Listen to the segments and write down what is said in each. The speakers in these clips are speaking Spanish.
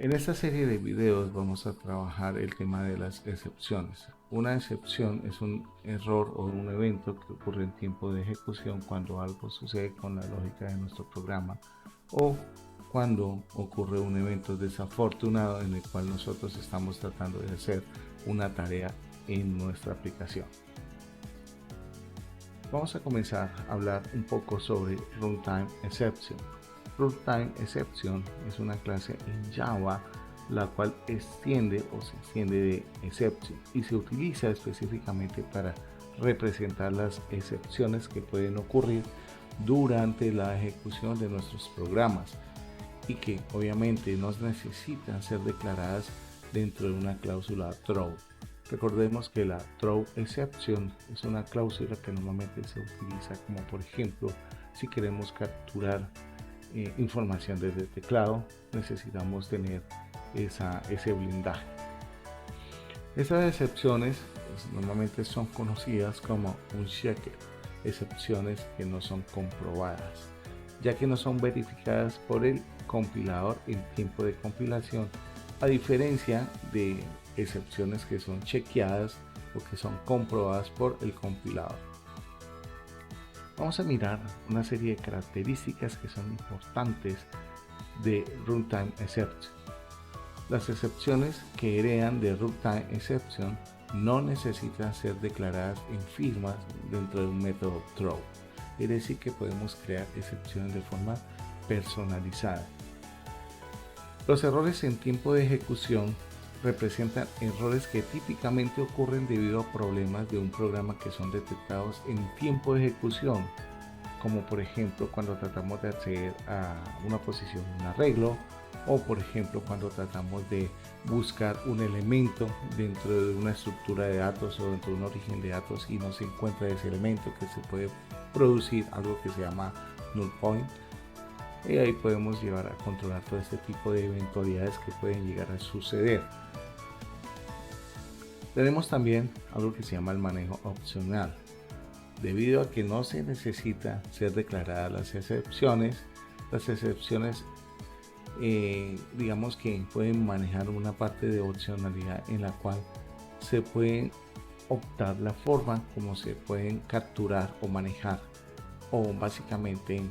En esta serie de videos vamos a trabajar el tema de las excepciones. Una excepción es un error o un evento que ocurre en tiempo de ejecución cuando algo sucede con la lógica de nuestro programa o cuando ocurre un evento desafortunado en el cual nosotros estamos tratando de hacer una tarea en nuestra aplicación. Vamos a comenzar a hablar un poco sobre Runtime Exception. Runtime Exception es una clase en Java la cual extiende o se extiende de exception y se utiliza específicamente para representar las excepciones que pueden ocurrir durante la ejecución de nuestros programas y que obviamente no necesitan ser declaradas dentro de una cláusula throw. Recordemos que la throw exception es una cláusula que normalmente se utiliza como por ejemplo si queremos capturar información desde el teclado, necesitamos tener ese blindaje. Esas excepciones pues, normalmente son conocidas como un checker, excepciones que no son comprobadas, ya que no son verificadas por el compilador en tiempo de compilación, a diferencia de excepciones que son chequeadas o que son comprobadas por el compilador. Vamos a mirar una serie de características que son importantes de Runtime Exception. Las excepciones que heredan de Runtime Exception no necesitan ser declaradas en firmas dentro de un método throw. Es decir, que podemos crear excepciones de forma personalizada. Los errores en tiempo de ejecución representan errores que típicamente ocurren debido a problemas de un programa que son detectados en tiempo de ejecución, como por ejemplo cuando tratamos de acceder a una posición en un arreglo, o por ejemplo cuando tratamos de buscar un elemento dentro de una estructura de datos o dentro de un origen de datos y no se encuentra ese elemento, que se puede producir algo que se llama null point. Y ahí podemos llevar a controlar todo este tipo de eventualidades que pueden llegar a suceder. Tenemos también algo que se llama el manejo opcional. Debido a que no se necesita ser declaradas las excepciones digamos que pueden manejar una parte de opcionalidad en la cual se pueden optar la forma como se pueden capturar o manejar, o básicamente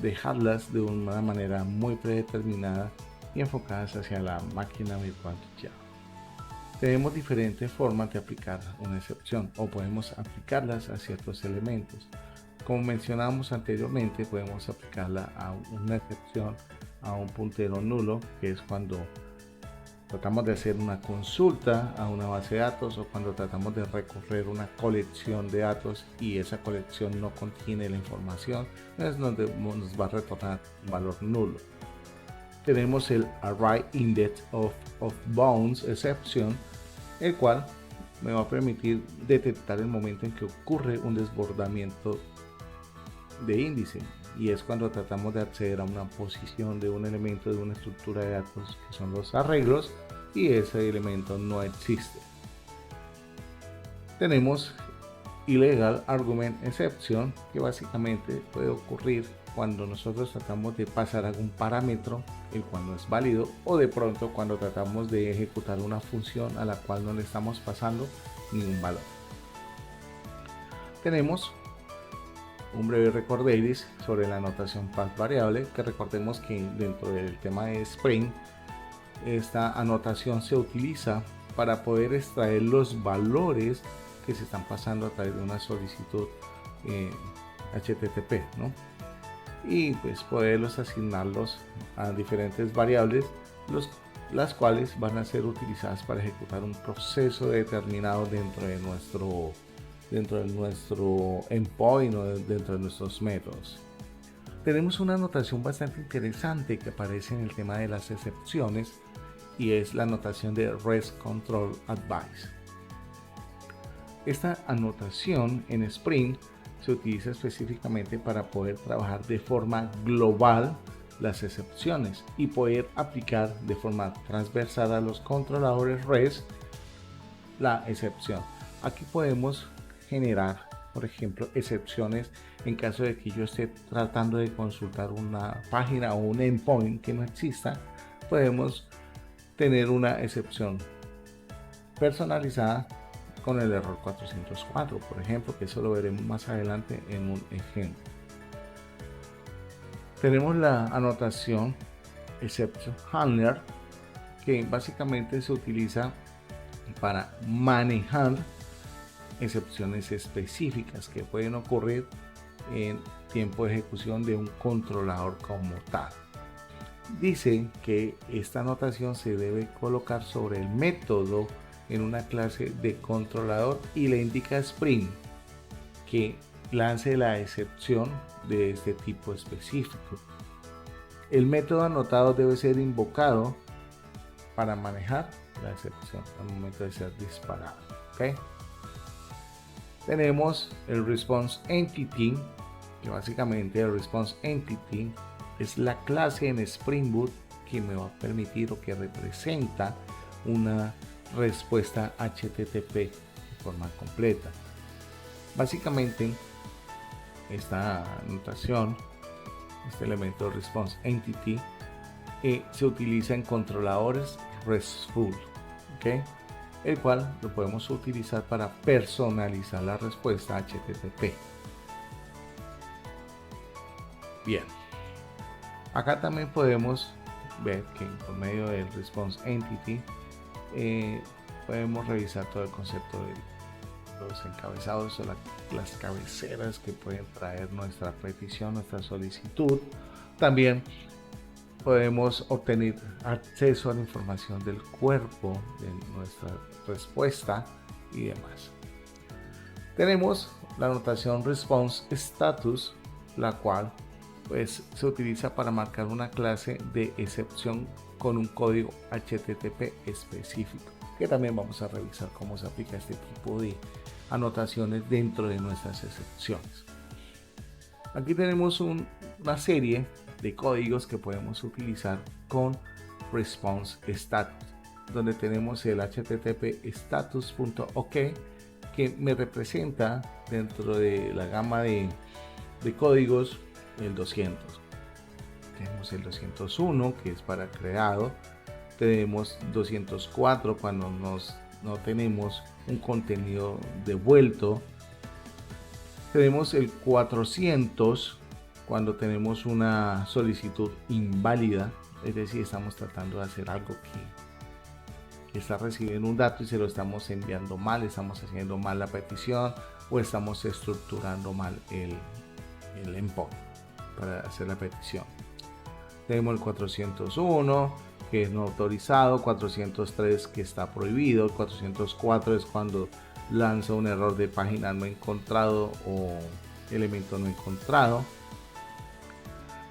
dejarlas de una manera muy predeterminada y enfocadas hacia la máquina virtual de Java. Tenemos diferentes formas de aplicar una excepción o podemos aplicarlas a ciertos elementos. Como mencionamos anteriormente, podemos aplicarla a una excepción a un puntero nulo, que es cuando tratamos de hacer una consulta a una base de datos o cuando tratamos de recorrer una colección de datos y esa colección no contiene la información, entonces nos va a retornar un valor nulo. Tenemos el Array Index of Bounds Exception, el cual me va a permitir detectar el momento en que ocurre un desbordamiento de índice, y es cuando tratamos de acceder a una posición de un elemento de una estructura de datos que son los arreglos y ese elemento no existe. Tenemos Illegal Argument Exception, que básicamente puede ocurrir cuando nosotros tratamos de pasar algún parámetro el cual no es válido, o de pronto cuando tratamos de ejecutar una función a la cual no le estamos pasando ningún valor. Tenemos un breve recorderis sobre la anotación path variable, que recordemos que dentro del tema de Spring esta anotación se utiliza para poder extraer los valores que se están pasando a través de una solicitud HTTP, ¿no? Y pues poderlos asignarlos a diferentes variables, las cuales van a ser utilizadas para ejecutar un proceso determinado dentro de nuestro endpoint o dentro de nuestros métodos. Tenemos una anotación bastante interesante que aparece en el tema de las excepciones y es la anotación de REST Control Advice. Esta anotación en Spring se utiliza específicamente para poder trabajar de forma global las excepciones y poder aplicar de forma transversal a los controladores REST la excepción. Aquí podemos generar, por ejemplo, excepciones en caso de que yo esté tratando de consultar una página o un endpoint que no exista, podemos tener una excepción personalizada con el error 404, por ejemplo, que eso lo veremos más adelante en un ejemplo. Tenemos la anotación exception handler, que básicamente se utiliza para manejar excepciones específicas que pueden ocurrir en tiempo de ejecución de un controlador como tal. Dice que esta anotación se debe colocar sobre el método en una clase de controlador y le indica a Spring que lance la excepción de este tipo específico. El método anotado debe ser invocado para manejar la excepción al momento de ser disparado. ¿Okay? Tenemos el response entity, que básicamente el response entity es la clase en Spring Boot que me va a permitir o que representa una respuesta HTTP de forma completa. Básicamente esta anotación, este elemento response entity, se utiliza en controladores RESTful, ¿okay? El cual lo podemos utilizar para personalizar la respuesta HTTP. Bien, acá también podemos ver que por medio del response entity podemos revisar todo el concepto de los encabezados o las cabeceras que pueden traer nuestra petición, nuestra solicitud. También podemos obtener acceso a la información del cuerpo de nuestra respuesta y demás. Tenemos la anotación response status, la cual pues se utiliza para marcar una clase de excepción con un código HTTP específico, que también vamos a revisar cómo se aplica este tipo de anotaciones dentro de nuestras excepciones. Aquí tenemos una serie de códigos que podemos utilizar con response status, donde tenemos el http status.ok, que me representa dentro de la gama de códigos el 200. Tenemos el 201, que es para creado. Tenemos 204 cuando no tenemos un contenido devuelto. Tenemos el 400 cuando tenemos una solicitud inválida, es decir, estamos tratando de hacer algo que está recibiendo un dato y se lo estamos enviando mal, estamos haciendo mal la petición o estamos estructurando mal el endpoint para hacer la petición. Tenemos el 401 que es no autorizado, 403 que está prohibido, 404 es cuando lanza un error de página no encontrado o elemento no encontrado.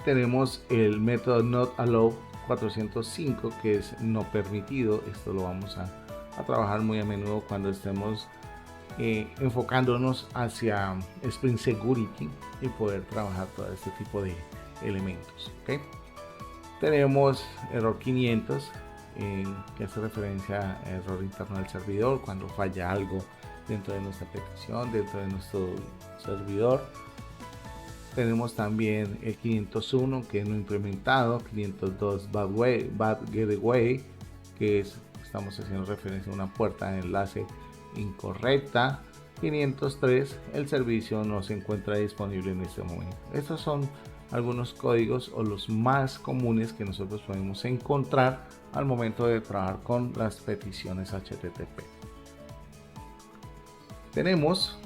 Tenemos el método not allow 405 que es no permitido. Esto lo vamos a trabajar muy a menudo cuando estemos enfocándonos hacia Spring Security y poder trabajar todo este tipo de elementos. ¿Okay? Tenemos error 500 que hace referencia a error interno del servidor, cuando falla algo dentro de nuestra petición, dentro de nuestro servidor. Tenemos también el 501 que es no implementado, 502 bad gateway, que estamos haciendo referencia a una puerta de enlace incorrecta. 503 el servicio no se encuentra disponible en este momento. Estos son algunos códigos o los más comunes que nosotros podemos encontrar al momento de trabajar con las peticiones HTTP. Tenemos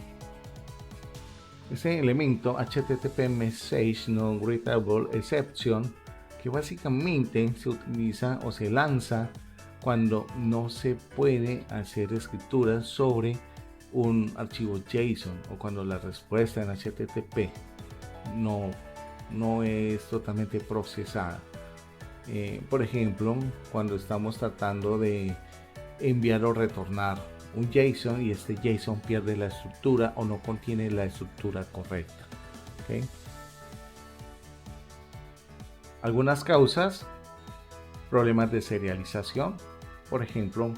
ese elemento HTTP Message Non Readable Exception, que básicamente se utiliza o se lanza cuando no se puede hacer escrituras sobre un archivo JSON o cuando la respuesta en HTTP no es totalmente procesada. Por ejemplo, cuando estamos tratando de enviar o retornar un JSON y este JSON pierde la estructura o no contiene la estructura correcta. ¿Okay? Algunas causas: problemas de serialización. Por ejemplo,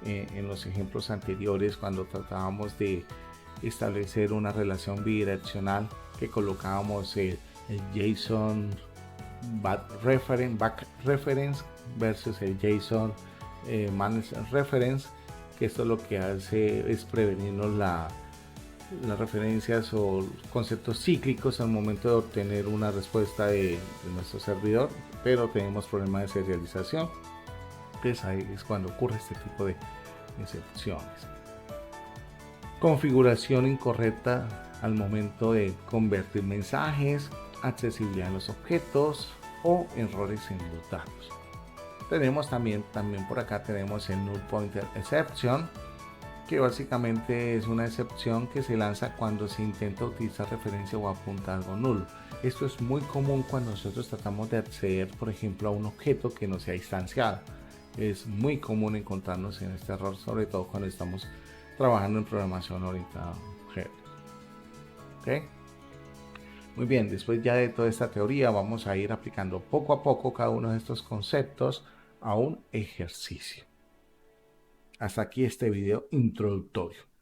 en los ejemplos anteriores, cuando tratábamos de establecer una relación bidireccional, que colocábamos el JSON back reference versus el JSON managed reference, que esto lo que hace es prevenirnos las referencias o conceptos cíclicos al momento de obtener una respuesta de nuestro servidor, pero tenemos problemas de serialización. Entonces ahí es cuando ocurre este tipo de excepciones. Configuración incorrecta al momento de convertir mensajes, accesibilidad a los objetos o errores en los datos. Tenemos también por acá tenemos el null pointer exception, que básicamente es una excepción que se lanza cuando se intenta utilizar referencia o apunta a algo nulo. Esto es muy común cuando nosotros tratamos de acceder, por ejemplo, a un objeto que no sea instanciado. Es muy común encontrarnos en este error, sobre todo cuando estamos trabajando en programación orientada a objetos. ¿Okay? Muy bien, después ya de toda esta teoría vamos a ir aplicando poco a poco cada uno de estos conceptos a un ejercicio. Hasta aquí este video introductorio.